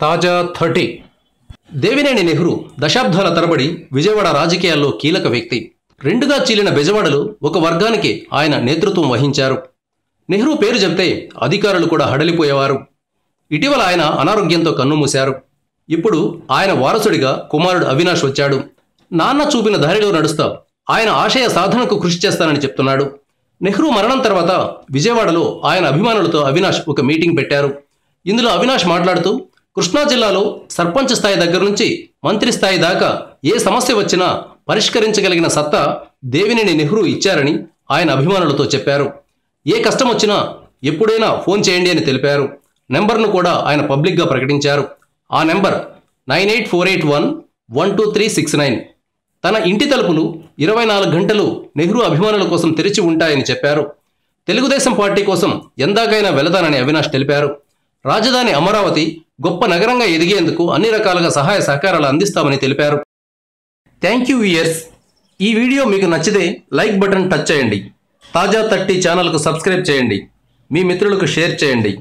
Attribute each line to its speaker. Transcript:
Speaker 1: తాజా 30 దేవినేని నెహ్రూ దశాబ్దాల తరబడి విజయవాడ రాజకీయాల్లో కీలక వ్యక్తి. రెండుగా చీలిన బెజవాడలో ఒక వర్గానికి ఆయన నేతృత్వం వహించారు. నెహ్రూ పేరు చెబితే అధికారులు కూడా హడలిపోయేవారు. ఇటీవల ఆయన అనారోగ్యంతో కన్నుమూశారు. ఇప్పుడు ఆయన వారసుడిగా కుమారుడు అవినాష్ వచ్చాడు. నాన్న చూపిన దారిలో నడుస్తా ఆయన ఆశయ సాధనకు కృషి చేస్తానని చెప్తున్నాడు. నెహ్రూ మరణం తర్వాత విజయవాడలో ఆయన అభిమానులతో అవినాష్ ఒక మీటింగ్ పెట్టారు. ఇందులో అవినాష్ మాట్లాడుతూ కృష్ణా జిల్లాలో సర్పంచ్ స్థాయి దగ్గర నుంచి మంత్రి స్థాయి దాకా ఏ సమస్య వచ్చినా పరిష్కరించగలిగిన సత్తా దేవినేని నెహ్రూ ఇచ్చారని ఆయన అభిమానులతో చెప్పారు. ఏ కష్టం వచ్చినా ఎప్పుడైనా ఫోన్ చేయండి అని తెలిపారు. నెంబర్ను కూడా ఆయన పబ్లిక్గా ప్రకటించారు. ఆ నెంబర్ 9848112369. తన ఇంటి తలుపులు 24 గంటలు నెహ్రూ అభిమానుల కోసం తెరిచి ఉంటాయని చెప్పారు. తెలుగుదేశం పార్టీ కోసం ఎందాకైనా వెళతానని అవినాష్ తెలిపారు. రాజధాని అమరావతి గొప్ప నగరంగా ఎదిగేందుకు అన్ని రకాలుగా సహాయ సహకారాలు అందిస్తామని తెలిపారు. Thank you viewers. ఈ వీడియో మీకు నచ్చితే లైక్ బటన్ టచ్ చేయండి. తాజా 30 ఛానల్కు సబ్స్క్రైబ్ చేయండి. మీ మిత్రులకు షేర్ చేయండి.